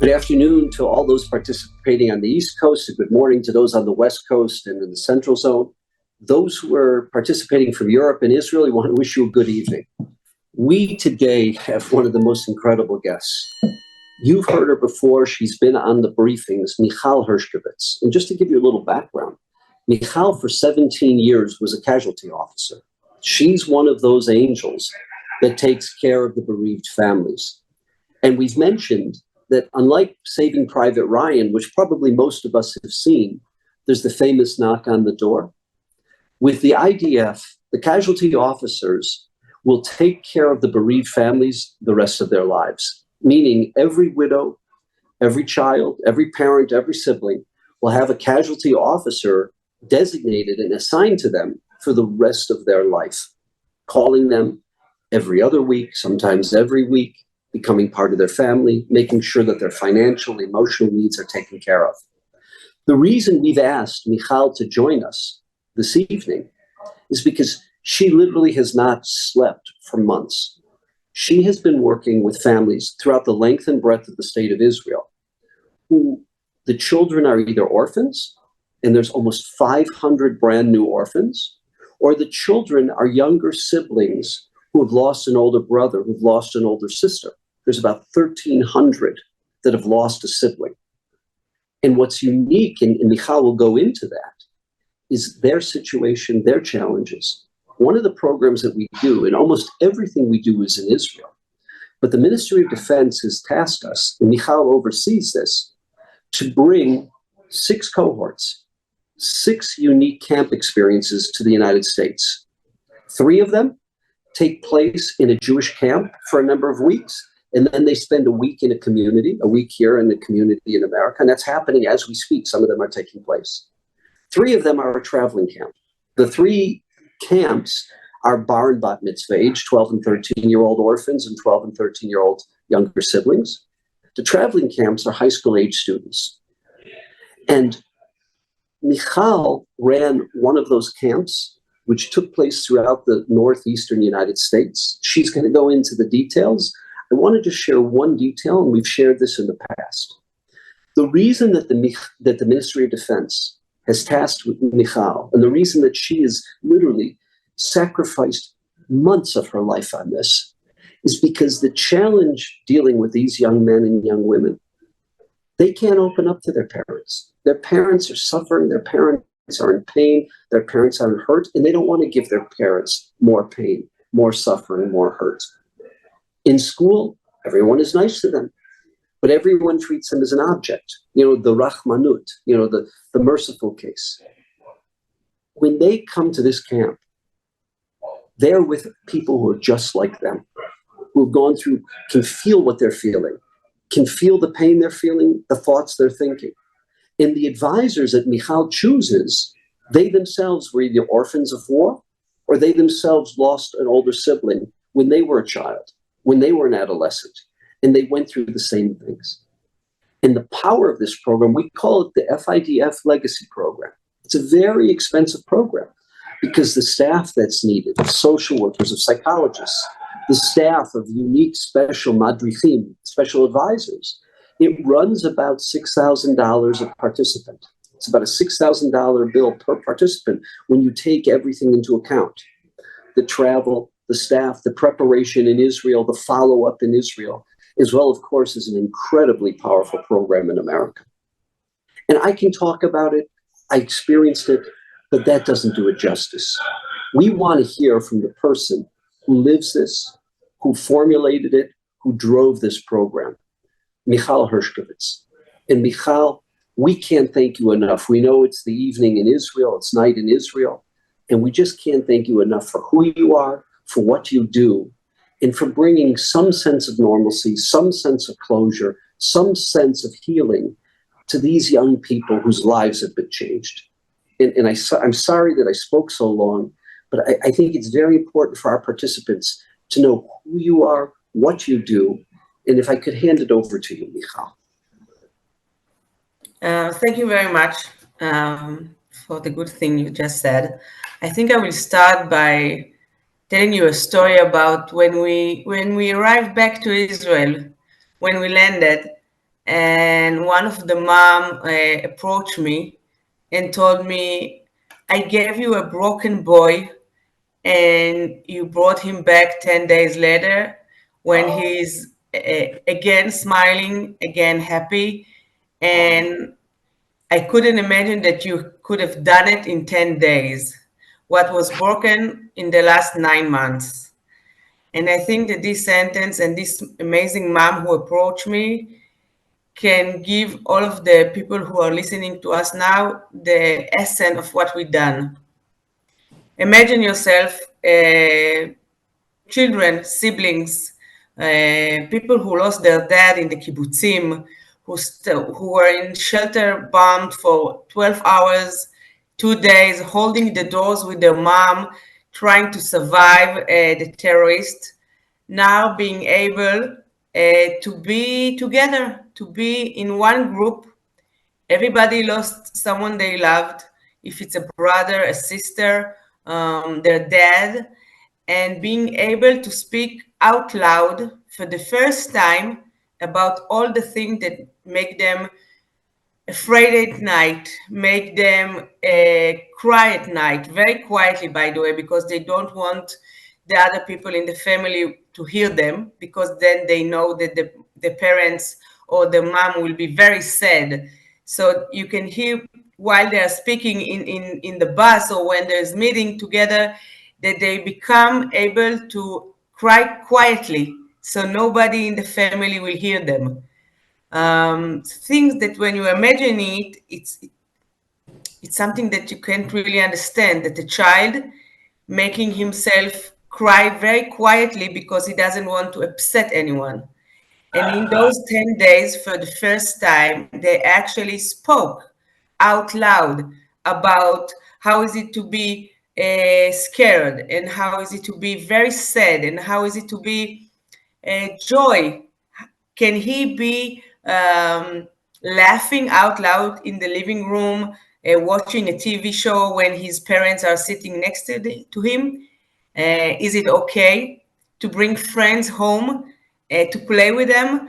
Good afternoon to all those participating on the East Coast, and good morning to those on the West Coast and in the Central Zone. Those who are participating from Europe and Israel, we want to wish you a good evening. We today have one of the most incredible guests. You've heard her before. She's been on the briefings, Michal. And just to give you a little background, Michal for 17 years was a casualty officer. She's one of those angels that takes care of the bereaved families. And we've mentioned that unlike Saving Private Ryan, which probably most of us have seen, there's the famous knock on the door. With the IDF, the casualty officers will take care of the bereaved families the rest of their lives, meaning every widow, every child, every parent, every sibling will have a casualty officer designated and assigned to them for the rest of their life, calling them every other week, sometimes every week, becoming part of their family, making sure that their financial, emotional needs are taken care of. The reason we've asked Michal to join us this evening is because she literally has not slept for months. She has been working with families throughout the length and breadth of the state of Israel, who the children are either orphans, and there's almost 500 brand new orphans, or the children are younger siblings who have lost an older brother, who've lost an older sister. There's about 1,300 that have lost a sibling. And what's unique, and Michal will go into that, is their situation, their challenges. One of the programs that we do, and almost everything we do is in Israel, but the Ministry of Defense has tasked us, and Michal oversees this, to bring 6 cohorts, 6 unique camp experiences to the United States. 3 of them take place in a Jewish camp for a number of weeks, and then they spend a week in a community, a week here in the community in America, and that's happening as we speak. Some of them are taking place. 3 of them are a traveling camp. The 3 camps are bar and bat mitzvah age, 12 and 13-year-old orphans and 12 and 13-year-old younger siblings. The traveling camps are high school age students. And Michal ran one of those camps, which took place throughout the northeastern United States. She's going to go into the details. I want to just share one detail, and we've shared this in the past. The reason that the Ministry of Defense has tasked with Michal, and the reason that she has literally sacrificed months of her life on this, is because the challenge dealing with these young men and young women, they can't open up to their parents. Their parents are suffering, their parents are in pain, their parents are hurt, and they don't want to give their parents more pain, more suffering, more hurt. In school, everyone is nice to them, but everyone treats them as an object, the Rahmanut, the merciful case. When they come to this camp, they're with people who are just like them, who have gone through, can feel what they're feeling, can feel the pain they're feeling, the thoughts they're thinking. And the advisors that Michal chooses, they themselves were either orphans of war, or they themselves lost an older sibling when they were a child, when they were an adolescent, and they went through the same things. And the power of this program, we call it the FIDF Legacy Program. It's a very expensive program because the staff that's needed, of social workers, of psychologists, the staff of unique special madrichim, special advisors, it runs about $6,000 a participant. It's about a $6,000 bill per participant when you take everything into account. The travel, the staff, the preparation in Israel, the follow-up in Israel, as well, of course, is an incredibly powerful program in America. And I can talk about it, I experienced it, but that doesn't do it justice. We want to hear from the person who lives this, who formulated it, who drove this program, Michal Hershkovitz. And Michal, we can't thank you enough. We know it's the evening in Israel, it's night in Israel, and we just can't thank you enough for who you are, for what you do, and for bringing some sense of normalcy, some sense of closure, some sense of healing to these young people whose lives have been changed. And I'm sorry that I spoke so long, but I think it's very important for our participants to know who you are, what you do, and if I could hand it over to you, Michal. Thank you very much for the good thing you just said. I think I will start by telling you a story about when we arrived back to Israel, when we landed, and one of the mom approached me and told me, I gave you a broken boy and you brought him back 10 days later when he's again smiling, again happy. And I couldn't imagine that you could have done it in 10 days. What was broken in the last 9 months. And I think that this sentence and this amazing mom who approached me can give all of the people who are listening to us now the essence of what we've done. Imagine yourself, children, siblings, people who lost their dad in the kibbutzim, who were in shelter bombed for 12 hours, 2 days, holding the doors with their mom, trying to survive the terrorists, now being able to be together, to be in one group. Everybody lost someone they loved, if it's a brother, a sister, their dad, and being able to speak out loud for the first time about all the things that make them afraid at night, make them cry at night, very quietly, by the way, because they don't want the other people in the family to hear them, because then they know that the parents or the mom will be very sad. So you can hear while they are speaking in the bus or when there's meeting together, that they become able to cry quietly, so nobody in the family will hear them. Things that when you imagine it, it's something that you can't really understand, that a child making himself cry very quietly because he doesn't want to upset anyone. And in those 10 days, for the first time, they actually spoke out loud about how is it to be scared, and how is it to be very sad, and how is it to be joy. Can he be laughing out loud in the living room, watching a TV show when his parents are sitting next to him? Is it okay to bring friends home to play with them?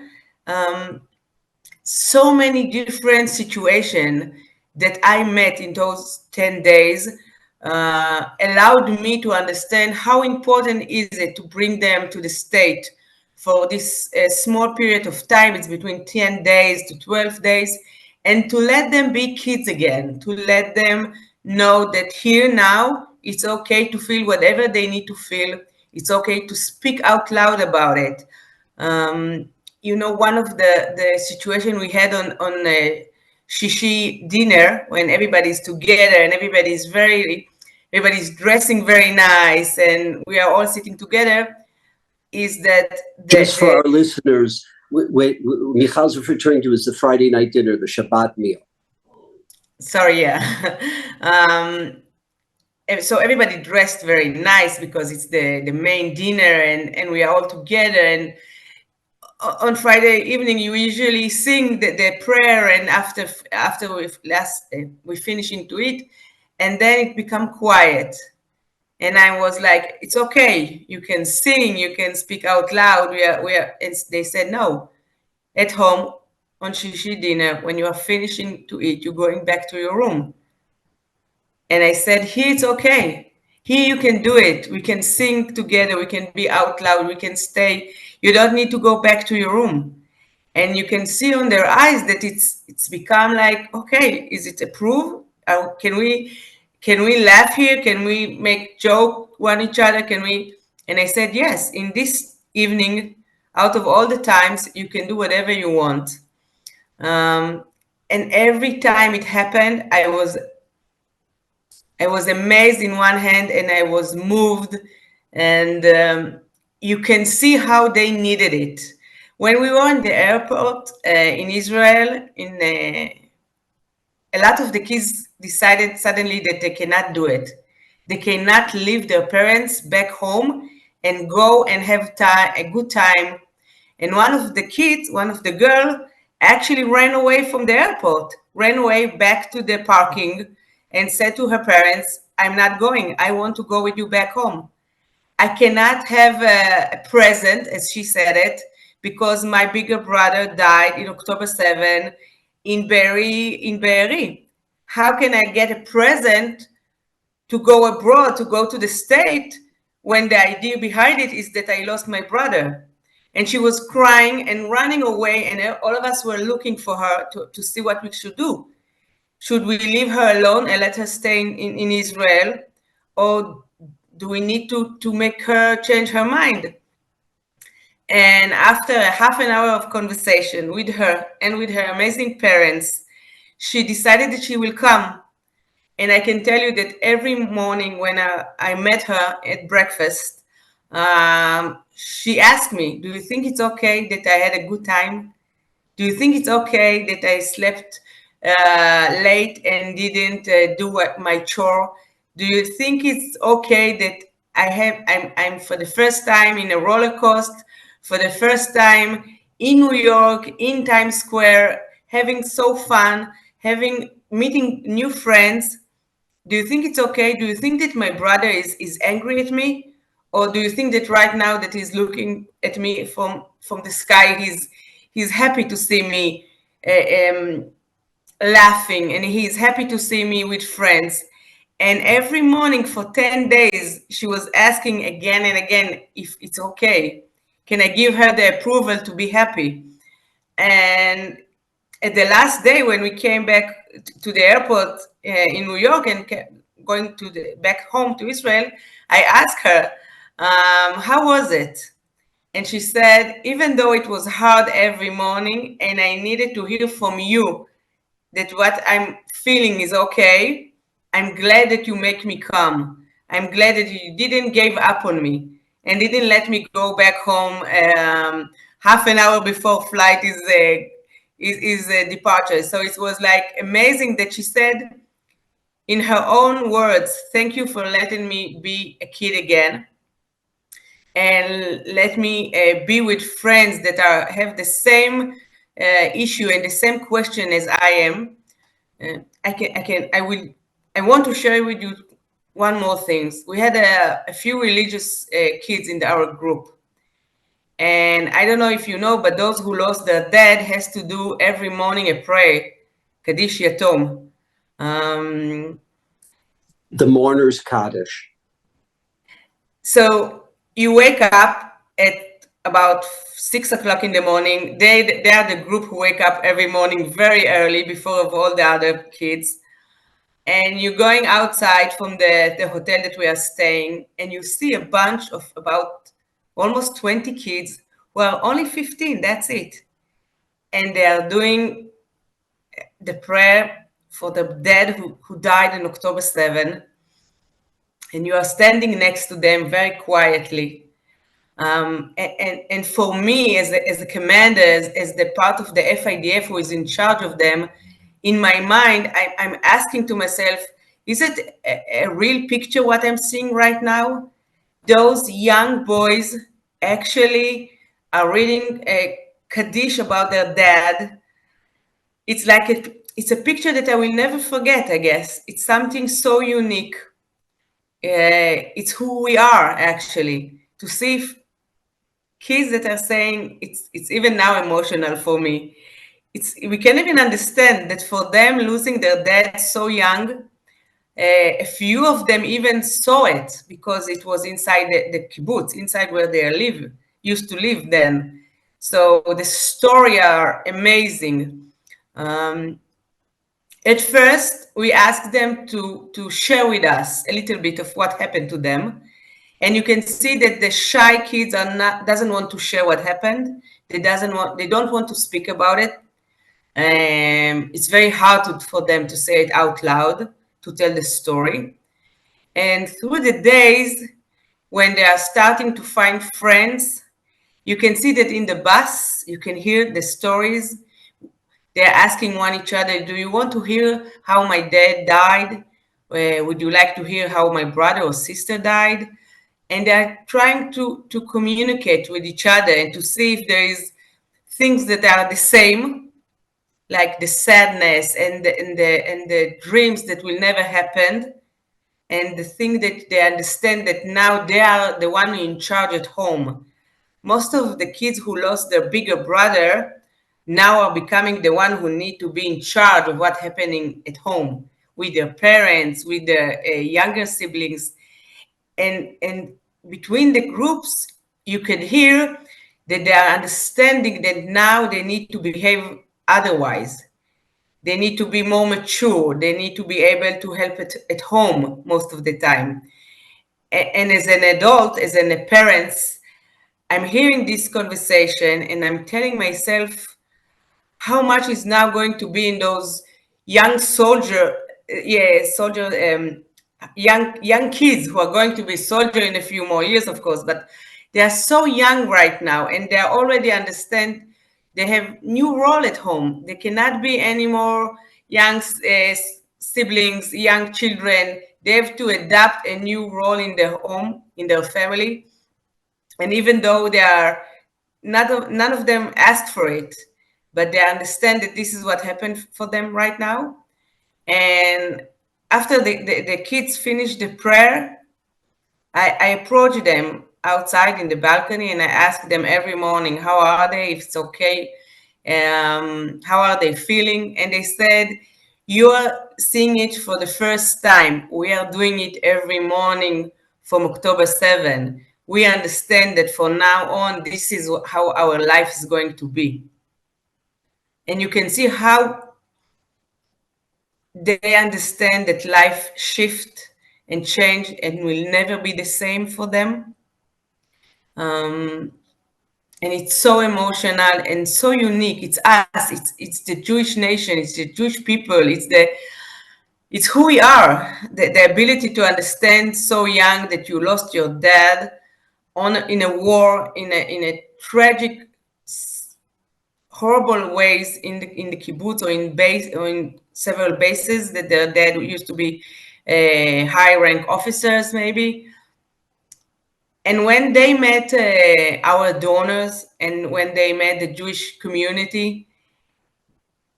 So many different situations that I met in those 10 days allowed me to understand how important is it to bring them to the state for this small period of time. It's between 10 days to 12 days, and to let them be kids again, to let them know that here now it's okay to feel whatever they need to feel. It's okay to speak out loud about it. One of the situation we had on a shishi dinner, when everybody's together and everybody's dressing very nice and we are all sitting together, is that just for our listeners, Michal's referring to as the Friday night dinner, the Shabbat meal. Sorry, yeah. So everybody dressed very nice because it's the main dinner, and we are all together. And on Friday evening, you usually sing the prayer, and after we finish into it, and then it become quiet. And I was like, it's okay, you can sing, you can speak out loud. We are. And they said, no, at home on shishi dinner, when you are finishing to eat, you're going back to your room. And I said, here it's okay. Here you can do it. We can sing together. We can be out loud. We can stay. You don't need to go back to your room. And you can see on their eyes that it's become like, okay, is it approved? Can we laugh here? Can we make joke one each other? Can we? And I said, yes, in this evening, out of all the times, you can do whatever you want. And every time it happened, I was amazed in one hand, and I was moved, and you can see how they needed it. When we were in the airport in Israel, a lot of the kids decided suddenly that they cannot do it. They cannot leave their parents back home and go and have a good time. And one of the girl, actually ran away from the airport, ran away back to the parking, and said to her parents, I'm not going. I want to go with you back home. I cannot have a present, as she said it, because my bigger brother died in October 7 in Be'eri. How can I get a present to go abroad, to go to the state, when the idea behind it is that I lost my brother? And she was crying and running away, and all of us were looking for her to see what we should do. Should we leave her alone and let her stay in Israel? Or do we need to make her change her mind? And after a half an hour of conversation with her and with her amazing parents, she decided that she will come. And I can tell you that every morning when I met her at breakfast, she asked me, do you think it's okay that I had a good time? Do you think it's okay that I slept late and didn't do my chore? Do you think it's okay that I'm for the first time in a roller coaster, for the first time in New York, in Times Square, having so fun, meeting new friends? Do you think it's okay? Do you think that my brother is angry at me? Or do you think that right now that he's looking at me from the sky, he's happy to see me laughing, and he's happy to see me with friends? And every morning for 10 days, she was asking again and again if it's okay. Can I give her the approval to be happy? And at the last day, when we came back to the airport in New York and going back home to Israel, I asked her, how was it? And she said, even though it was hard every morning and I needed to hear from you that what I'm feeling is okay, I'm glad that you make me come. I'm glad that you didn't give up on me and didn't let me go back home half an hour before flight is departure. So it was like amazing that she said in her own words, thank you for letting me be a kid again, and let me be with friends that have the same issue and the same question as I am. I want to share with you one more thing. We had a few religious kids in our group. And I don't know if you know, but those who lost their dad has to do every morning a prayer, Kaddish Yatom. The mourner's Kaddish. So you wake up at about 6 o'clock in the morning. They are the group who wake up every morning very early before of all the other kids. And you're going outside from the hotel that we are staying, and you see a bunch of about almost 20 kids who are only 15, that's it. And they are doing the prayer for the dead who died on October 7. And you are standing next to them very quietly. And for me, as a commander, as the part of the FIDF who is in charge of them, in my mind, I'm asking to myself, is it a real picture what I'm seeing right now? Those young boys actually are reading a Kaddish about their dad. It's like it's a picture that I will never forget, I guess. It's something so unique. It's who we are, actually. To see if kids that are saying, it's even now emotional for me. We can't even understand that for them losing their dad so young, a few of them even saw it because it was inside the kibbutz, inside where they used to live then. So the story are amazing. At first, we asked them to share with us a little bit of what happened to them. And you can see that the shy kids doesn't want to share what happened. They don't want to speak about it. It's very hard for them to say it out loud, to tell the story. And through the days, when they are starting to find friends, you can see that in the bus, you can hear the stories. They're asking each other, do you want to hear how my dad died? Would you like to hear how my brother or sister died? And they're trying to communicate with each other and to see if there is things that are the same, like the sadness and the dreams that will never happen, and the thing that they understand that now they are the one in charge at home. most of the kids who lost their bigger brother now are becoming the one who need to be in charge of what's happening at home with their parents, with their younger siblings. And between the groups, you can hear that they are understanding that now they need to behave otherwise. They need to be more mature. They need to be able to help at home most of the time. And as an adult, as a parent, I'm hearing this conversation and I'm telling myself how much is now going to be in those young young kids who are going to be soldier in a few more years, of course, but they are so young right now and they already understand they have new role at home. They cannot be anymore young siblings, young children. They have to adapt a new role in their home, in their family. And even though they are none of them asked for it, but they understand that this is what happened for them right now. And after the kids finish the prayer, I approach them outside in the balcony and I ask them every morning, how are they, if it's okay, how are they feeling? And they said, you are seeing it for the first time. We are doing it every morning from October 7. We understand that from now on, this is how our life is going to be. And you can see how they understand that life shift and change and will never be the same for them. And it's so emotional and so unique. It's us. It's the Jewish nation. It's the Jewish people. It's who we are. The ability to understand so young that you lost your dad in a war, in a tragic, horrible ways in the kibbutz or in several bases that their dad used to be high rank officers maybe. And when they met our donors and when they met the Jewish community,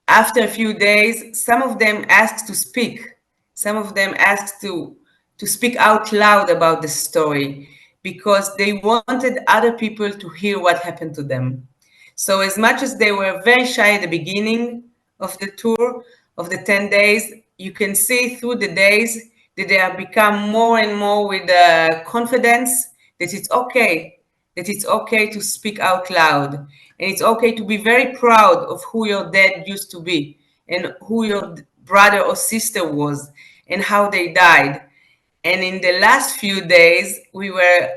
after a few days, some of them asked to speak. Some of them asked to speak out loud about the story because they wanted other people to hear what happened to them. So as much as they were very shy at the beginning of the tour, of the 10 days, you can see through the days that they have become more and more with confidence that it's okay to speak out loud. And it's okay to be very proud of who your dad used to be and who your brother or sister was and how they died. And in the last few days, we were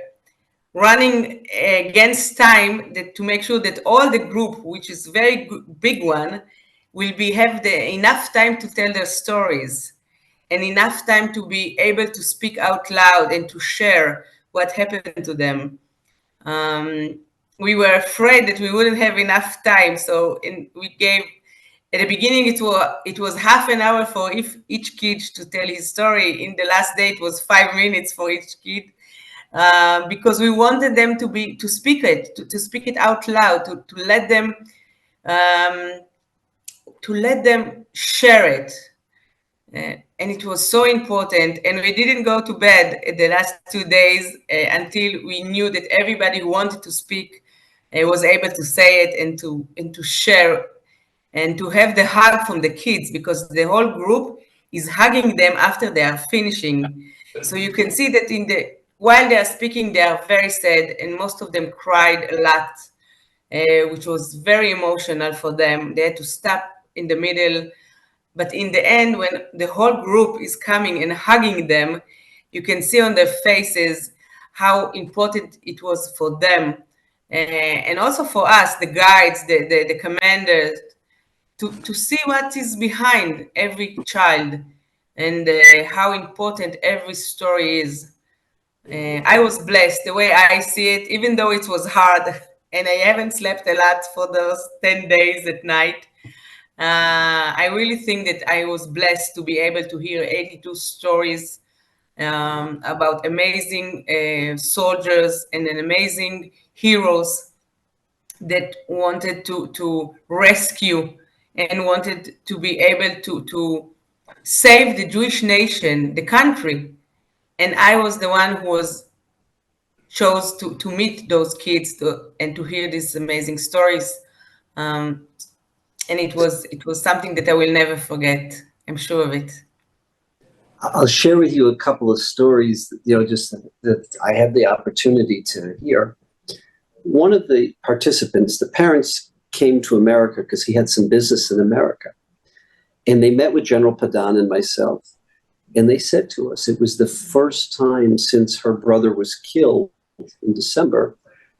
running against time to make sure that all the group, which is very big one, will have enough time to tell their stories and enough time to be able to speak out loud and to share what happened to them. We were afraid that we wouldn't have enough time, so we gave at the beginning it was half an hour for each kid to tell his story. In the last day, it was 5 minutes for each kid. Because we wanted them to speak it out loud, to let them share it. And it was so important. And we didn't go to bed the last 2 days until we knew that everybody who wanted to speak was able to say it and to share and to have the hug from the kids, because the whole group is hugging them after they are finishing. So you can see that while they are speaking, they are very sad, and most of them cried a lot, which was very emotional for them. They had to stop in the middle. But in the end, when the whole group is coming and hugging them, you can see on their faces how important it was for them. And also for us, the guides, the commanders, to see what is behind every child and how important every story is. I was blessed the way I see it, even though it was hard and I haven't slept a lot for those 10 days at night. I really think that I was blessed to be able to hear 82 stories about amazing soldiers and amazing heroes that wanted to rescue and wanted to be able to save the Jewish nation, the country. And I was the one who was chose to meet those kids and to hear these amazing stories. And it was something that I will never forget. I'm sure of it. I'll share with you a couple of stories, just that I had the opportunity to hear. One of the participants, the parents came to America because he had some business in America. And they met with General Padan and myself. And they said to us, it was the first time since her brother was killed in December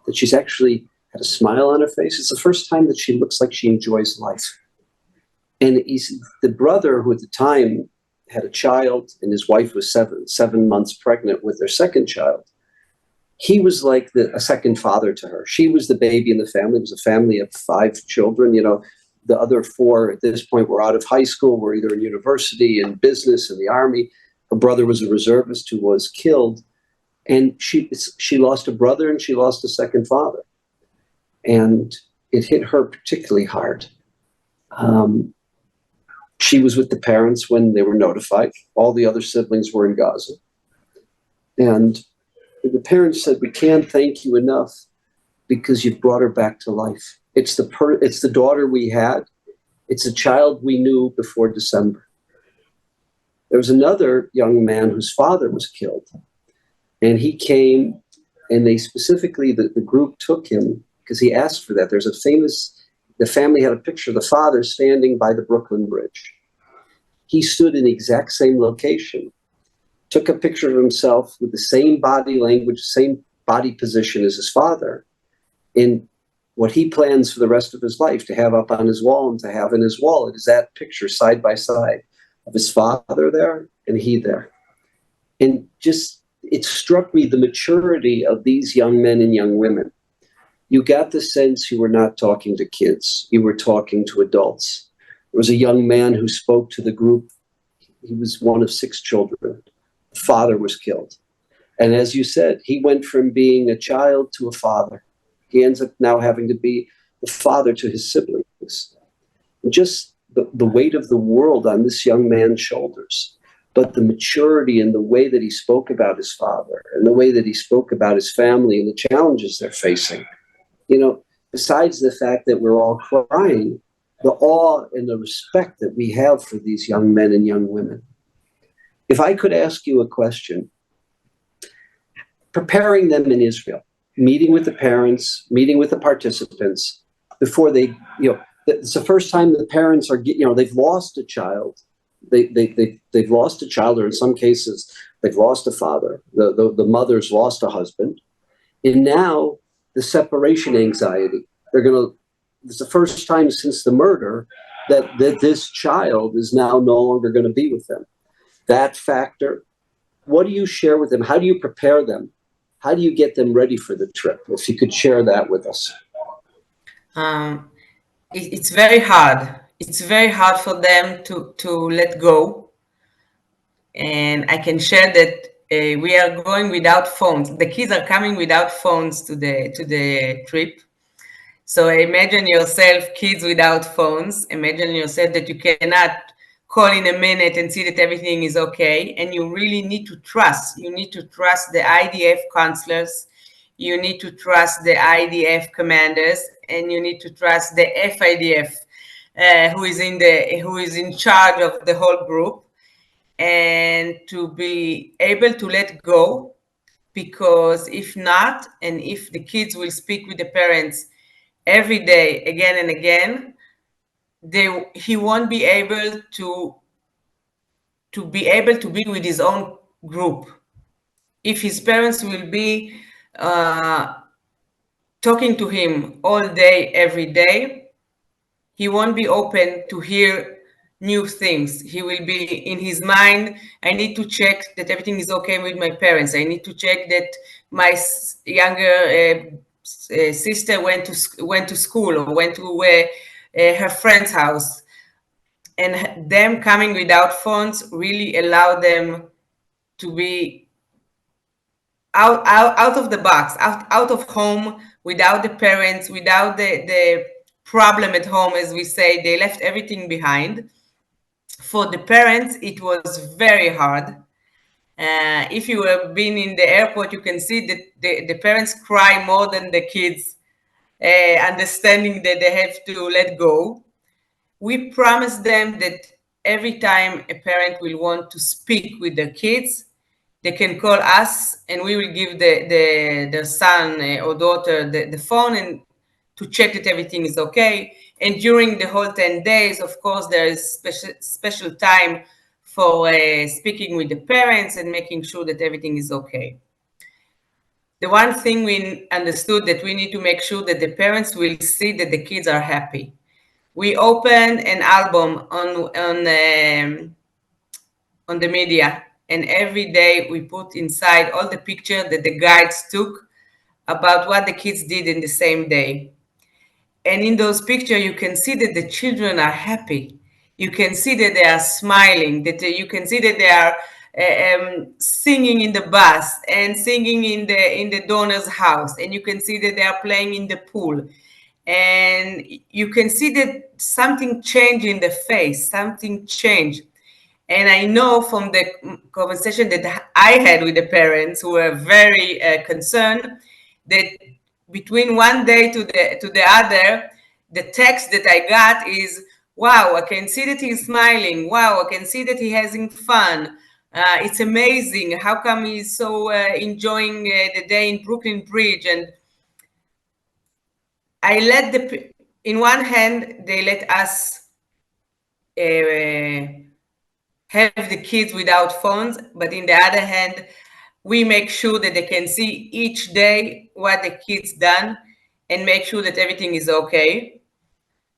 that she's actually had a smile on her face. It's the first time that she looks like she enjoys life. And the brother, who at the time had a child, and his wife was 7 months pregnant with their second child, he was like a second father to her. She was the baby in the family. It was a family of 5 children. The other 4 at this point were out of high school, were either in university, in business, in the army. Her brother was a reservist who was killed. And she lost a brother and she lost a second father. And it hit her particularly hard. She was with the parents when they were notified. All the other siblings were in Gaza. And the parents said, we can't thank you enough because you've brought her back to life. It's the daughter we had. It's a child we knew before December. There was another young man whose father was killed. And he came, and they specifically, the group took him because he asked for that. The family had a picture of the father standing by the Brooklyn Bridge. He stood in the exact same location, took a picture of himself with the same body language, same body position as his father, in what he plans for the rest of his life to have up on his wall and to have in his wallet is that picture side by side of his father there and he there. And just, it struck me the maturity of these young men and young women. You got the sense you were not talking to kids, you were talking to adults. There was a young man who spoke to the group. He was one of 6 children. The father was killed. And as you said, he went from being a child to a father. He ends up now having to be the father to his siblings. And just the weight of the world on this young man's shoulders, but the maturity and the way that he spoke about his father and the way that he spoke about his family and the challenges they're facing. Besides the fact that we're all crying, the awe and the respect that we have for these young men and young women. If I could ask you a question, preparing them in Israel, meeting with the parents, meeting with the participants before they, it's the first time the parents are, they've lost a child. They've lost a child, or in some cases, they've lost a father. The mother's lost a husband. And now the separation anxiety, it's the first time since the murder that this child is now no longer going to be with them. That factor, what do you share with them? How do you prepare them? How do you get them ready for the trip? If you could share that with us. It's very hard. It's very hard for them to let go. And I can share that we are going without phones. The kids are coming without phones to the trip. So imagine yourself, kids without phones. Imagine yourself that you cannot call in a minute and see that everything is okay. And you really need to trust. You need to trust the IDF counselors. You need to trust the IDF commanders, and you need to trust the FIDF, who is in charge of the whole group, and to be able to let go. Because if not, and if the kids will speak with the parents every day, again and again, he won't be able to be with his own group. If his parents will be talking to him all day, every day, he won't be open to hear new things. He will be in his mind, I need to check that everything is okay with my parents. I need to check that my younger sister went to school or went to her friend's house. And them coming without phones really allow them to be out of the box, out of home, without the parents, without the problem at home. As we say, they left everything behind. For the parents, it was very hard. If you have been in the airport, you can see that the parents cry more than the kids, understanding that they have to let go. We promise them that every time a parent will want to speak with their kids, they can call us and we will give their son or daughter the phone and to check that everything is okay. And during the whole 10 days, of course, there is special time for speaking with the parents and making sure that everything is okay. The one thing we understood that we need to make sure that the parents will see that the kids are happy. We open an album on the media, and every day we put inside all the pictures that the guides took about what the kids did in the same day. And in those pictures, you can see that the children are happy. You can see that they are smiling, that you can see that they are singing in the bus and singing in the donor's house. And you can see that they are playing in the pool. And you can see that something changed in the face, something changed. And I know from the conversation that I had with the parents who were very concerned that between one day to the other, the text that I got is, wow, I can see that he's smiling. Wow, I can see that he's having fun. It's amazing. How come he's so enjoying the day in Brooklyn Bridge? And I let in one hand, they let us have the kids without phones, but in the other hand, we make sure that they can see each day what the kids done and make sure that everything is okay.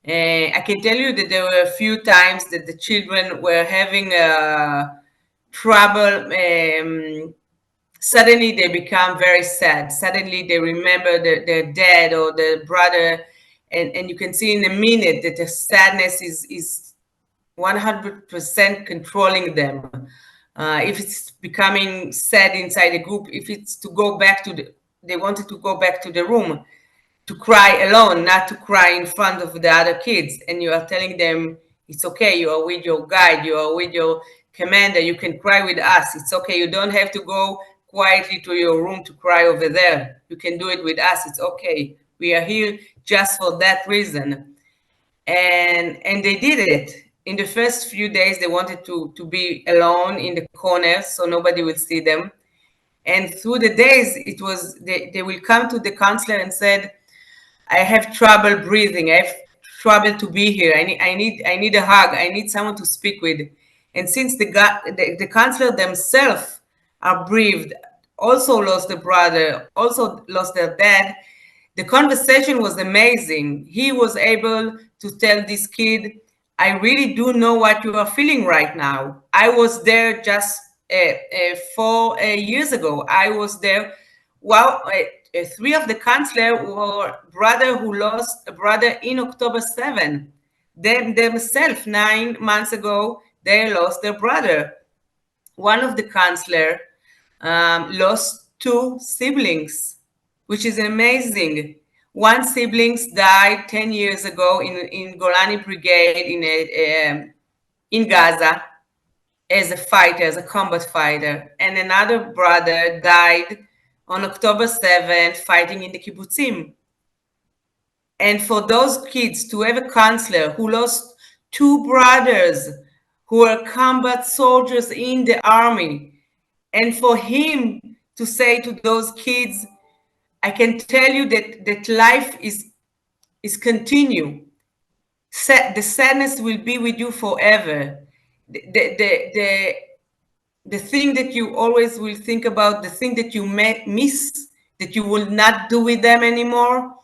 I can tell you that there were a few times that the children were having trouble. Suddenly they become very sad. Suddenly they remember their dad or their brother, and you can see in a minute that the sadness is 100% controlling them. If it's becoming sad inside a group, if it's to go back to they wanted to go back to the room to cry alone, not to cry in front of the other kids. And you are telling them, it's okay, you are with your guide, you are with your commander, you can cry with us. It's okay, you don't have to go quietly to your room to cry over there. You can do it with us, it's okay. We are here just for that reason. And they did it. In the first few days, they wanted to be alone in the corner so nobody would see them. And through the days, it was they will come to the counselor and said, I have trouble breathing. I have trouble to be here. I need a hug. I need someone to speak with. And since the counselor themselves are bereaved, also lost a brother, also lost their dad, the conversation was amazing. He was able to tell this kid, I really do know what you are feeling right now. I was there just 4 years ago. I was there. Well, three of the counselors were brother who lost a brother in October 7. Themselves, 9 months ago, they lost their brother. One of the counselors lost 2 siblings, which is amazing. One sibling died 10 years ago in Golani Brigade in Gaza as a fighter, as a combat fighter. And another brother died on October 7th fighting in the kibbutzim. And for those kids to have a counselor who lost 2 brothers who were combat soldiers in the army, and for him to say to those kids, I can tell you that life is continue. The sadness will be with you forever. The thing that you always will think about, the thing that you miss, that you will not do with them anymore,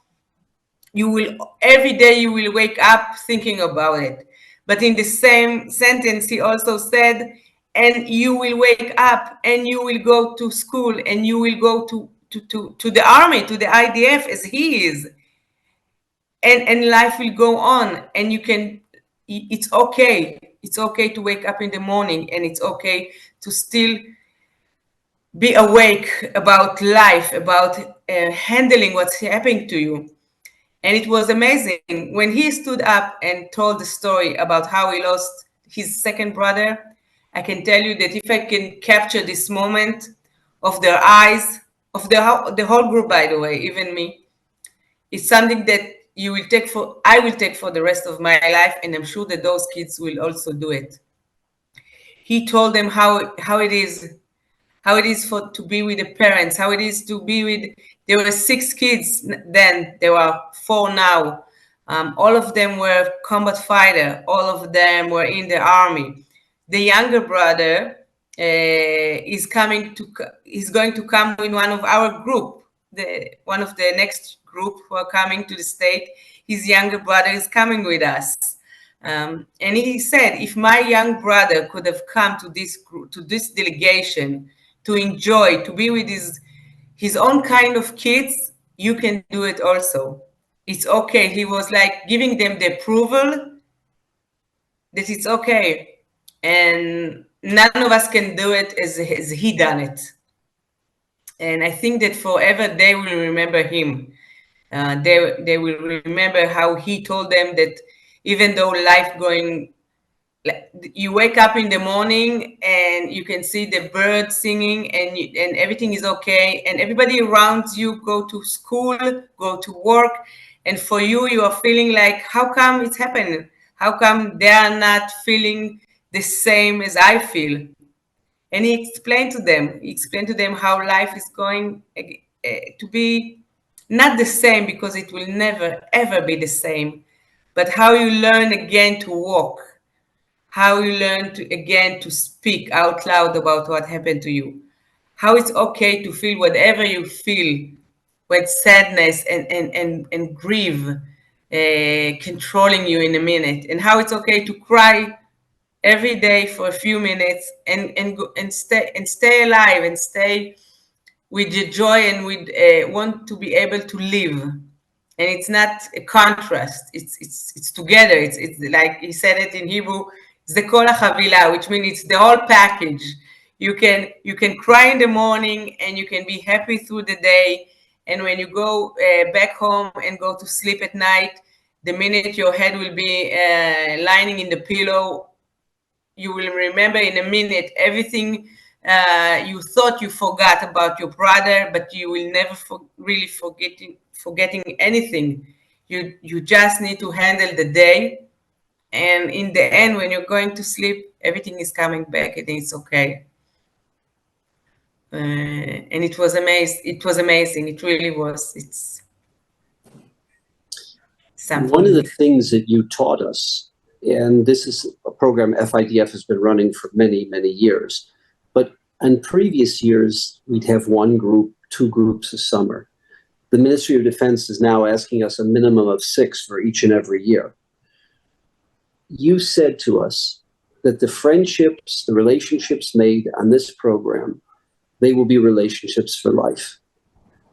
you will every day you will wake up thinking about it. But in the same sentence, he also said, and you will wake up and you will go to school and you will go to the army, to the IDF as he is. And life will go on, and you can, it's okay. It's okay to wake up in the morning, and it's okay to still be awake about life, about handling what's happening to you. And it was amazing when he stood up and told the story about how he lost his second brother. I can tell you that if I can capture this moment of their eyes, of the whole group, by the way, even me, it's something that I will take for the rest of my life, and I'm sure that those kids will also do it. He told them how it is for to be with the parents, how it is to be with. There were 6 kids then. There are 4 now. All of them were combat fighter. All of them were in the army. The younger brother is going to come in one of our group. One of the next group who are coming to the state. His younger brother is coming with us. And he said, if my young brother could have come to this delegation to enjoy, to be with his own kind of kids, you can do it also. It's okay. He was like giving them the approval that it's okay. And none of us can do it as he done it. And I think that forever they will remember him. They will remember how he told them that even though life going, you wake up in the morning and you can see the birds singing and everything is okay, and everybody around you go to school, go to work, and for you are feeling like, how come it's happening? How come they are not feeling the same as I feel? And he explained to them how life is going to be not the same, because it will never ever be the same, but how you learn again to walk, how you learn again to speak out loud about what happened to you, how it's okay to feel whatever you feel with sadness and grief controlling you in a minute, and how it's okay to cry every day for a few minutes and stay alive and stay with the joy and with want to be able to live. And it's not a contrast, it's together. It's like he said it in Hebrew, it's the kol havila, which means it's the whole package. You can cry in the morning and you can be happy through the day, and when you go back home and go to sleep at night, the minute your head will be lying in the pillow, you will remember in a minute everything you thought you forgot about your brother, but you will never really forgetting anything. You just need to handle the day, and in the end, when you're going to sleep, everything is coming back and it's okay. And it was amazing. It was amazing. It really was. It's something. One of the things that you taught us, and this is a program FIDF has been running for many, many years, but in previous years, we'd have 1 group, 2 groups a summer. The Ministry of Defense is now asking us a minimum of 6 for each and every year. You said to us that the friendships, the relationships made on this program, they will be relationships for life,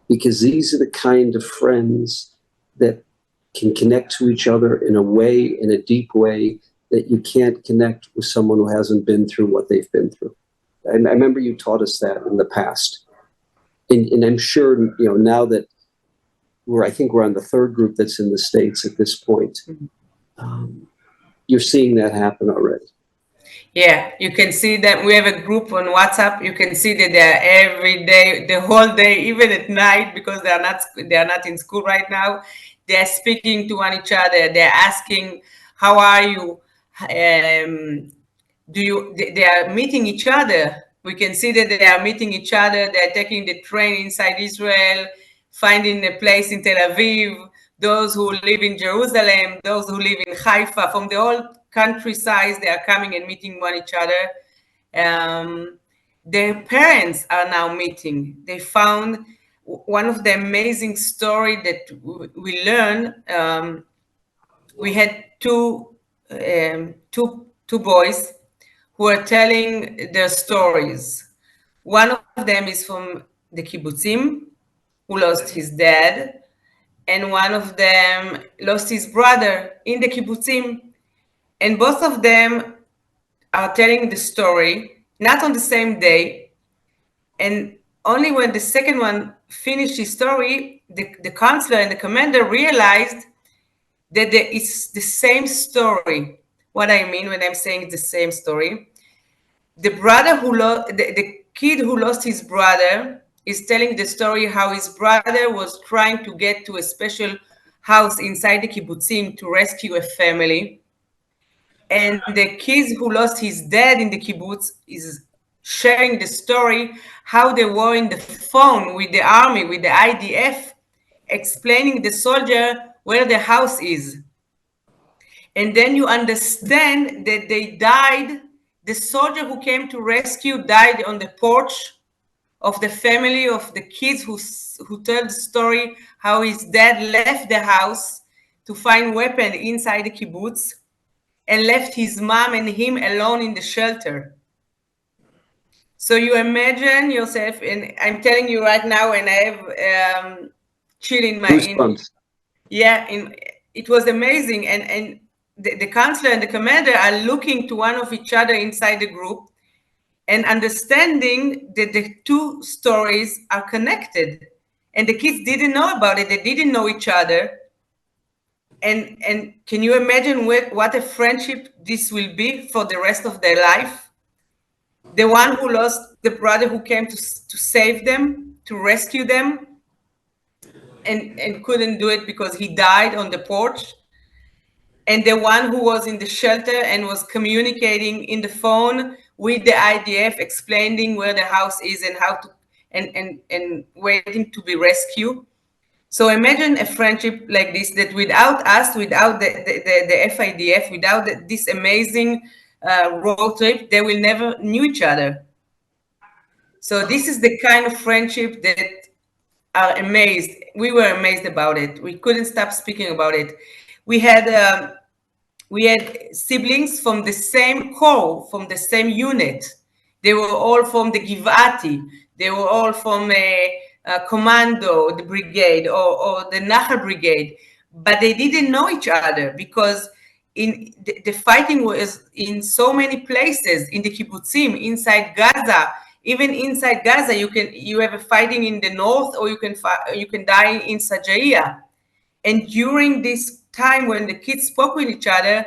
because these are the kind of friends that can connect to each other in a way, in a deep way, that you can't connect with someone who hasn't been through what they've been through. And I remember you taught us that in the past. And I'm sure, now that I think we're on the 3rd group that's in the States at this point, you're seeing that happen already. Yeah, you can see that we have a group on WhatsApp. You can see that they're every day, the whole day, even at night, because they are not in school right now. They're speaking to one each other. They're asking, "How are you?" They are meeting each other. We can see that they are meeting each other. They're taking the train inside Israel, finding a place in Tel Aviv. Those who live in Jerusalem, those who live in Haifa, from the whole countryside, they are coming and meeting one each other. Their parents are now meeting. They found one of the amazing story that we learned. We had two boys who are telling their stories. One of them is from the kibbutzim, who lost his dad, and one of them lost his brother in the kibbutzim. And both of them are telling the story, not on the same day. And only when the second one finished his story, the counselor and the commander realized that it's the same story. What I mean when I'm saying it's the same story, the kid who lost his brother is telling the story how his brother was trying to get to a special house inside the kibbutzim to rescue a family. And the kid who lost his dad in the kibbutz is sharing the story how they were in the phone with the army, with the IDF, explaining the soldier where the house is. And then you understand that they died. The soldier who came to rescue died on the porch of the family of the kids who told the story how his dad left the house to find weapon inside the kibbutz and left his mom and him alone in the shelter. So you imagine yourself, and I'm telling you right now, and I have chill in my it was amazing, and the counselor and the commander are looking to one of each other inside the group and understanding that the two stories are connected, and the kids didn't know about it. They didn't know each other. And can you imagine what a friendship this will be for the rest of their life? The one who lost the brother who came to save them, to rescue them, and couldn't do it because he died on the porch. And the one who was in the shelter and was communicating in the phone with the IDF, explaining where the house is and how to, and waiting to be rescued. So imagine a friendship like this, that without us, without the FIDF, without this amazing road trip, they will never knew each other. So this is the kind of friendship that are amazed. We were amazed about it. We couldn't stop speaking about it. We had siblings from the same corps, from the same unit. They were all from the Givati. They were all from Commando, the brigade, or the Nahal brigade. But they didn't know each other because the fighting was in so many places, in the kibbutzim, inside Gaza. Even inside Gaza, you have a fighting in the north, or you can die in Sajaiya. And during this time when the kids spoke with each other,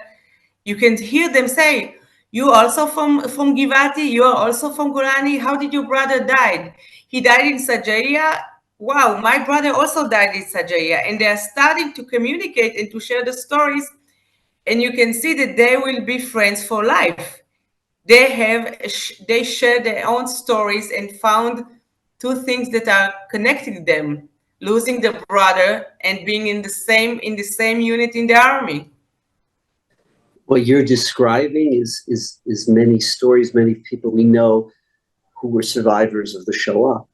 you can hear them say, "You also from Givati? You are also from Golani? How did your brother die? He died in Sajaiya? Wow, my brother also died in Sajaiya." And they are starting to communicate and to share the stories. And you can see that they will be friends for life. They share their own stories and found two things that are connecting them: losing their brother and being in the same unit in the army. What you're describing is many stories, many people we know who were survivors of the Shoah,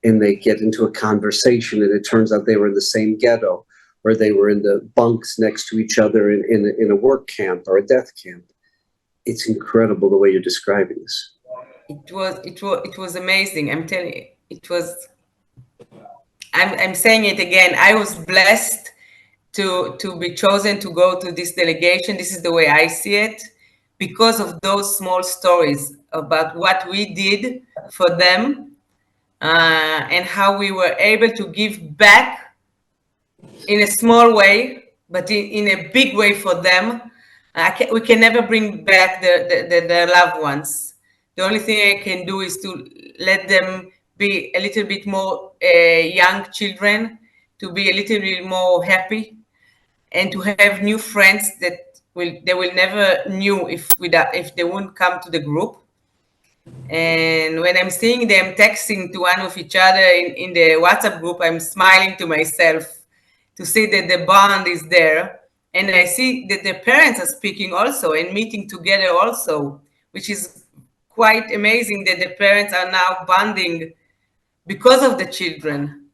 and they get into a conversation, and it turns out they were in the same ghetto, or they were in the bunks next to each other in a work camp or a death camp. It's incredible the way you're describing this. It was amazing. I'm telling you, it was. I'm saying it again. I was blessed to be chosen to go to this delegation. This is the way I see it, because of those small stories about what we did for them and how we were able to give back in a small way, but in a big way for them. We can never bring back the loved ones. The only thing I can do is to let them be a little bit more young children, to be a little bit more happy, and to have new friends that they will never knew if they wouldn't come to the group. And when I'm seeing them texting to one of each other in the WhatsApp group, I'm smiling to myself to see that the bond is there. And I see that the parents are speaking also and meeting together also, which is quite amazing that the parents are now bonding because of the children.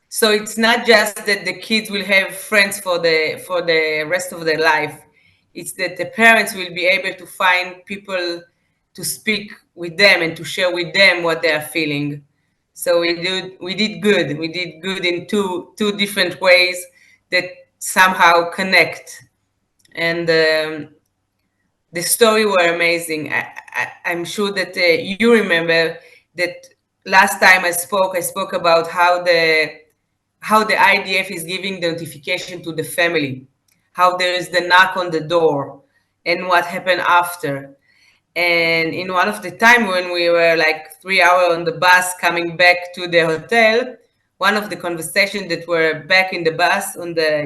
So it's not just that the kids will have friends for the rest of their life. It's that the parents will be able to find people to speak with them and to share with them what they are feeling. So we did good. We did good in two different ways that somehow connect. And the story were amazing. I'm sure that you remember that last time I spoke about how the IDF is giving the notification to the family, how there is the knock on the door, and what happened after. And in one of the time when we were like 3 hours on the bus coming back to the hotel, one of the conversations that were back in the bus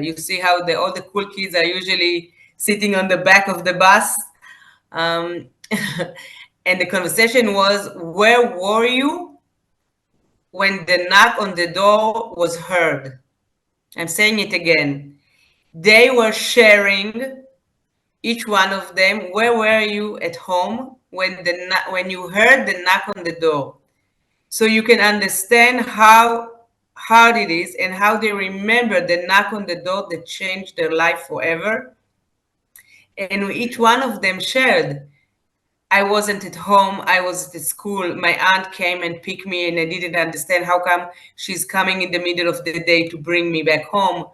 you see how all the cool kids are usually sitting on the back of the bus. And the conversation was, where were you when the knock on the door was heard? I'm saying it again. They were sharing, each one of them, where were you at home when you heard the knock on the door? So you can understand how hard it is and how they remember the knock on the door that changed their life forever. And each one of them shared, I wasn't at home, I was at school, my aunt came and picked me and I didn't understand how come she's coming in the middle of the day to bring me back home.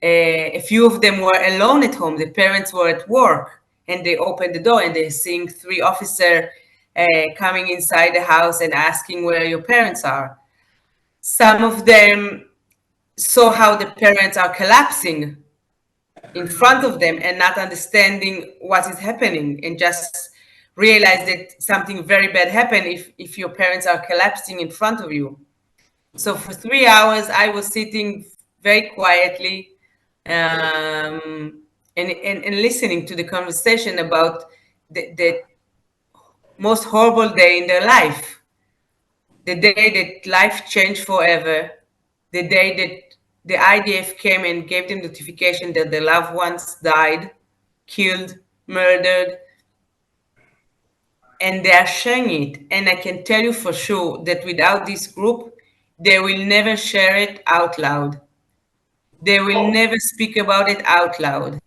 A few of them were alone at home, the parents were at work, and they opened the door and they're seeing 3 officers coming inside the house and asking where your parents are. Some of them saw how the parents are collapsing in front of them and not understanding what is happening, and just realize that something very bad happened if your parents are collapsing in front of you. So for 3 hours, I was sitting very quietly and listening to the conversation about the most horrible day in their life, the day that life changed forever, the day that the IDF came and gave them notification that their loved ones died, killed, murdered, and they are sharing it. And I can tell you for sure that without this group, they will never share it out loud. They will never speak about it out loud.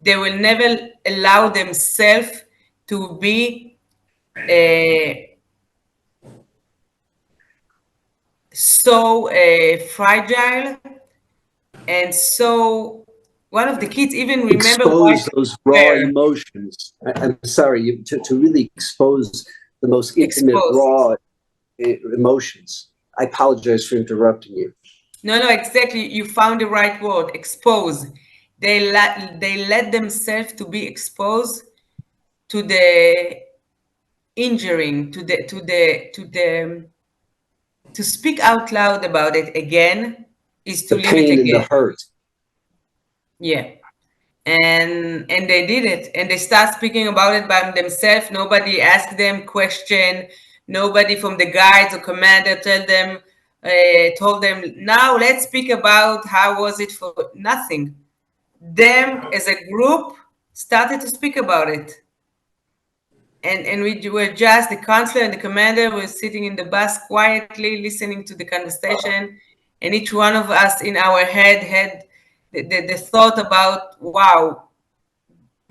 They will never allow themselves to be so fragile. And so one of the kids even remember expose those raw emotions. I'm sorry, to really expose the most intimate, raw emotions. I apologize for interrupting you. No, exactly. You found the right word, expose. They let themselves to be exposed to the injuring, to speak out loud about it again is to the live pain it again. And the hurt. Yeah. And they did it, and they start speaking about it by themselves. Nobody asked them question. Nobody from the guides or commander told them, now let's speak about how was it for nothing. Them as a group started to speak about it. And we were just, the counselor and the commander were sitting in the bus quietly listening to the conversation, and each one of us in our head had the thought about, wow,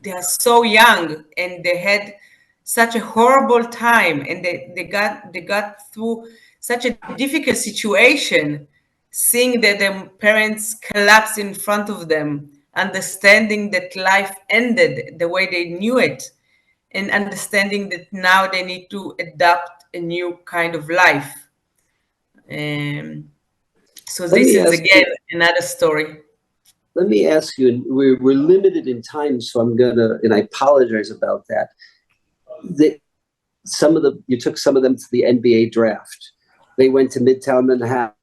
they are so young and they had such a horrible time, and they got through such a difficult situation, seeing that their parents collapse in front of them, understanding that life ended the way they knew it, and understanding that now they need to adapt a new kind of life. So this is again another story. Let me ask you, and we're limited in time, so I'm gonna, and I apologize about that. You took some of them to the NBA draft. They went to Midtown Manhattan.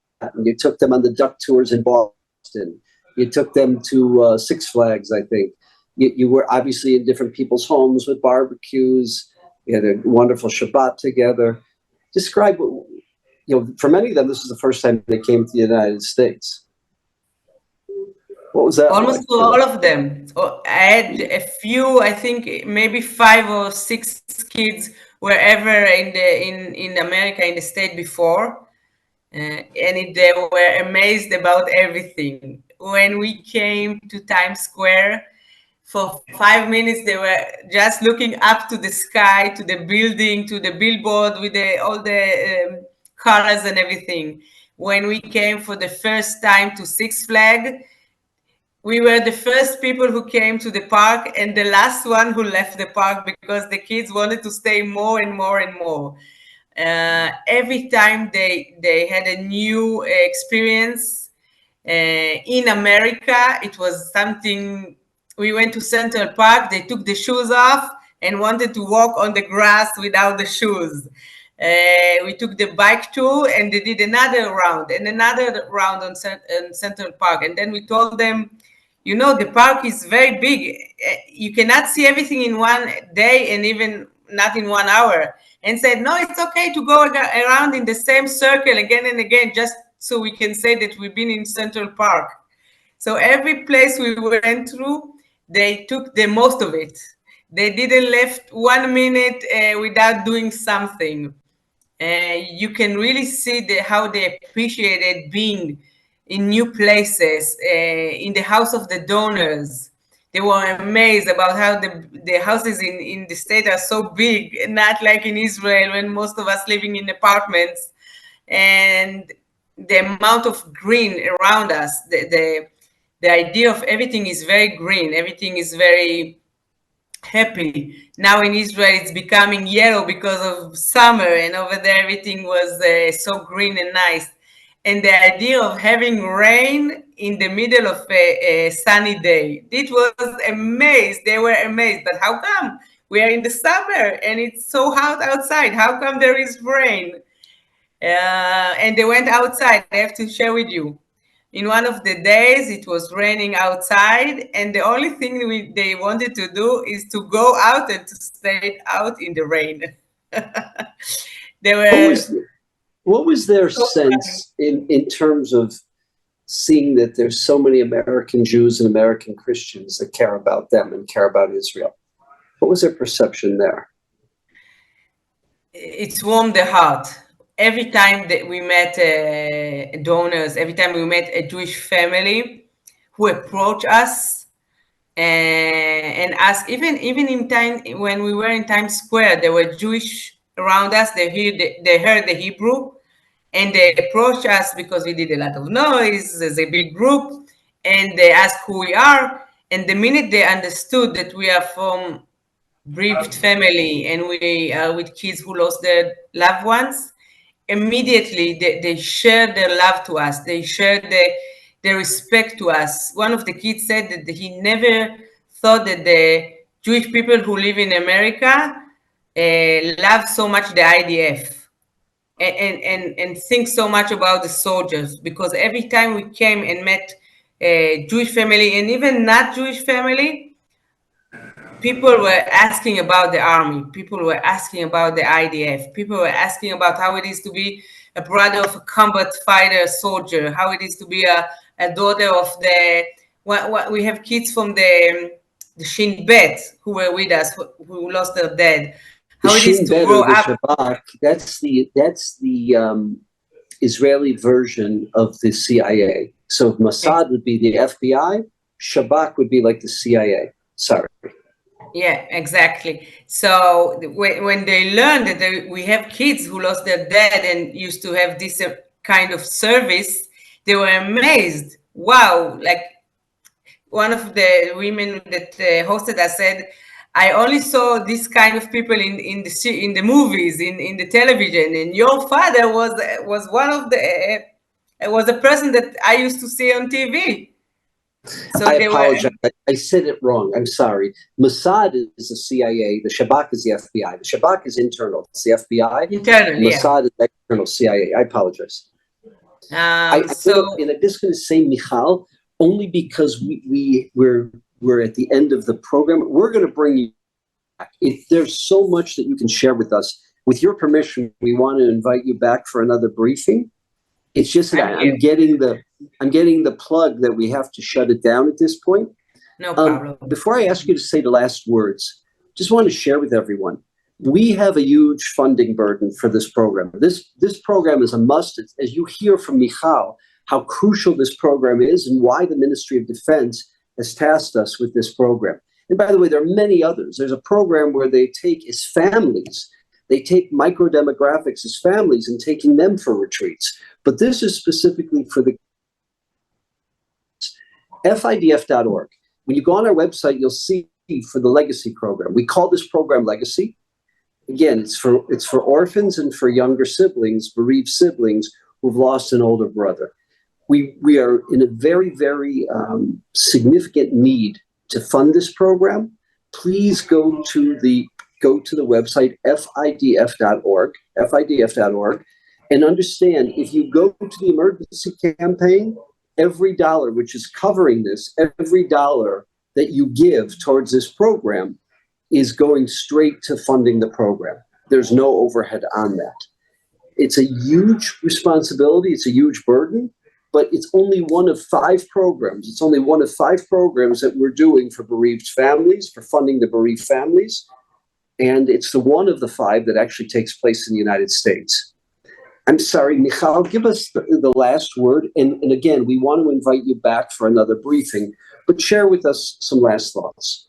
You took them on the duck tours in Boston. You took them to Six Flags, I think. You were obviously in different people's homes with barbecues. You had a wonderful Shabbat together. Describe, for many of them, this is the first time they came to the United States. What was that? Almost like? All of them. I had a few, I think maybe 5 or 6 kids were ever in America, in the state before. And they were amazed about everything. When we came to Times Square, for 5 minutes, they were just looking up to the sky, to the building, to the billboard with all the colors and everything. When we came for the first time to Six Flags, we were the first people who came to the park and the last one who left the park, because the kids wanted to stay more and more and more. Every time they had a new experience in America, it was something. We went to Central Park, they took the shoes off, and wanted to walk on the grass without the shoes. We took the bike tour and they did another round and another round on Central Park. And then we told them, you know, the park is very big. You cannot see everything in one day and even not in 1 hour. And said, no, it's okay to go around in the same circle again and again, just so we can say that we've been in Central Park. So every place we went through, they took the most of it. They didn't left 1 minute without doing something. You can really see how they appreciated being in new places, in the house of the donors. They were amazed about how the houses in the state are so big, not like in Israel when most of us living in apartments. And the amount of green around us, the idea of everything is very green, everything is very happy. Now in Israel, it's becoming yellow because of summer, and over there everything was so green and nice. And the idea of having rain in the middle of a sunny day, it was amazed. They were amazed. But how come we are in the summer and it's so hot outside? How come there is rain? And they went outside. I have to share with you. In one of the days, it was raining outside, and the only thing they wanted to do is to go out and to stay out in the rain. They were. What was their so sense in terms of seeing that there's so many American Jews and American Christians that care about them and care about Israel? What was their perception there? It's warmed the heart. Every time that we met donors, every time we met a Jewish family who approached us and asked, even in time when we were in Times Square, there were Jewish around us. They heard the Hebrew, and they approached us because we did a lot of noise. There's a big group, and they asked who we are. And the minute they understood that we are from bereaved family and we are with kids who lost their loved ones, immediately they shared their love to us. They shared their respect to us. One of the kids said that he never thought that the Jewish people who live in America love so much the IDF and think so much about the soldiers, because every time we came and met a Jewish family and even not Jewish family, people were asking about the army. People were asking about the IDF. People were asking about how it is to be a brother of a combat fighter soldier, how it is to be a daughter of the, we have kids from the Shin Bet who were with us, who lost their dad. How it is to grow up. Shabak, that's the Israeli version of the CIA. So Mossad would be the FBI, Shabak would be like the CIA. Sorry. Yeah, exactly. So when they learned that we have kids who lost their dad and used to have this kind of service, they were amazed. Wow! Like one of the women that hosted us said, "I only saw this kind of people in the movies, in the television, and your father was one of the was a person that I used to see on TV." So I apologize. I said it wrong. I'm sorry. Mossad is the CIA. The Shabak is the FBI. The Shabak is internal. It's the FBI. Internal, Mossad is external CIA. I apologize. I'm just going to say, Michal, only because we're at the end of the program, we're going to bring you back. If there's so much that you can share with us, with your permission, we want to invite you back for another briefing. It's just that I'm getting the plug that we have to shut it down at this point. No problem. Before I ask you to say the last words, just want to share with everyone, we have a huge funding burden for this program. This program is a must, as you hear from Michal, how crucial this program is and why the Ministry of Defense has tasked us with this program. And by the way, there are many others. There's a program where they take as families, they take micro-demographics as families and taking them for retreats. But this is specifically for the FIDF.org. When you go on our website, you'll see for the Legacy program. We call this program Legacy. Again, it's for orphans and for younger siblings, bereaved siblings who've lost an older brother. We are in a very, very significant need to fund this program. please go to the website FIDF.org, and understand if you go to the emergency campaign, every dollar which is covering this, every dollar that you give towards this program is going straight to funding the program. There's no overhead on that. It's a huge responsibility, it's a huge burden, but it's only one of 5 programs. It's only one of 5 programs that we're doing for bereaved families, for funding the bereaved families. And it's the one of the 5 that actually takes place in the United States. I'm sorry, Michal, give us the last word. And again, we want to invite you back for another briefing, but share with us some last thoughts.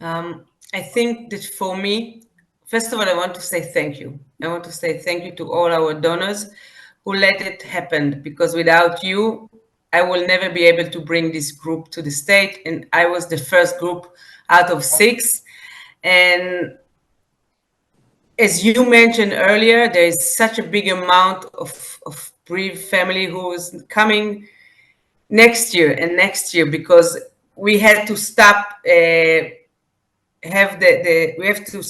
I think that for me, first of all, I want to say thank you. I want to say thank you to all our donors who let it happen, because without you, I will never be able to bring this group to the state. And I was the first group out of 6. And as you mentioned earlier, there is such a big amount of bereaved family who is coming next year and next year, because we had to stop we have to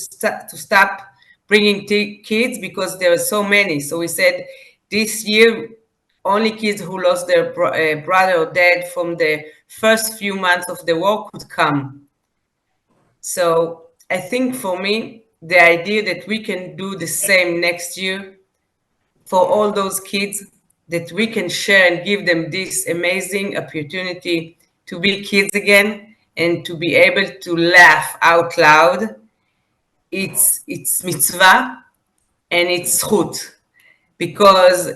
stop bringing kids because there are so many. So we said this year only kids who lost their brother or dad from the first few months of the war could come. So I think for me, the idea that we can do the same next year for all those kids, that we can share and give them this amazing opportunity to be kids again and to be able to laugh out loud, it's mitzvah and it's zchut, because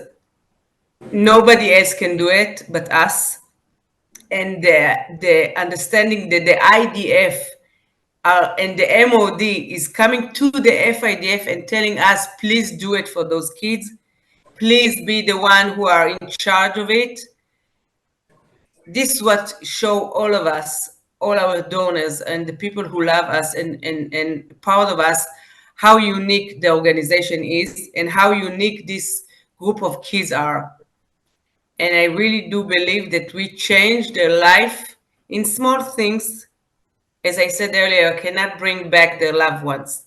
nobody else can do it but us. And the understanding that the IDF and the MOD is coming to the FIDF and telling us, please do it for those kids. Please be the one who are in charge of it. This is what show all of us, all our donors and the people who love us and proud of us, how unique the organization is and how unique this group of kids are. And I really do believe that we change their life in small things. As I said earlier, I cannot bring back their loved ones,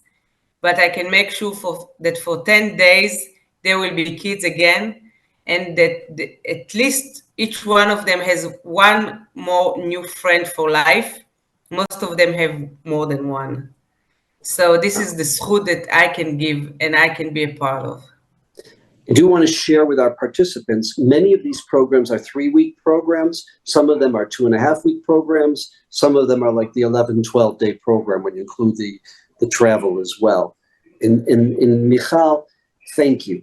but I can make sure that for 10 days, there will be kids again, and that at least each one of them has one more new friend for life. Most of them have more than one. So this is the zchut that I can give and I can be a part of. I do want to share with our participants, many of these programs are 3-week programs. Some of them are 2.5-week programs. Some of them are like the 11, 12-day program when you include the travel as well. And Michal, thank you.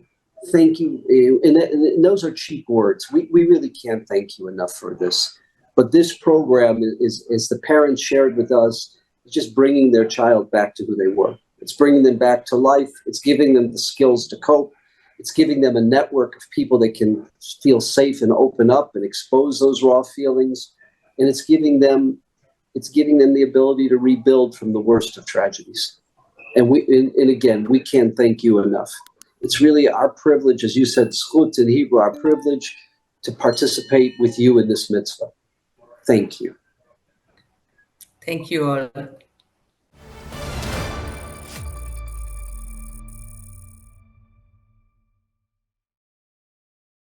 Thank you. And those are cheap words. We really can't thank you enough for this. But this program is, as the parents shared with us, just bringing their child back to who they were. It's bringing them back to life. It's giving them the skills to cope. It's giving them a network of people that can feel safe and open up and expose those raw feelings. And it's giving them the ability to rebuild from the worst of tragedies. And again, we can't thank you enough. It's really our privilege, as you said, zchut in Hebrew, our privilege to participate with you in this mitzvah. Thank you. Thank you all.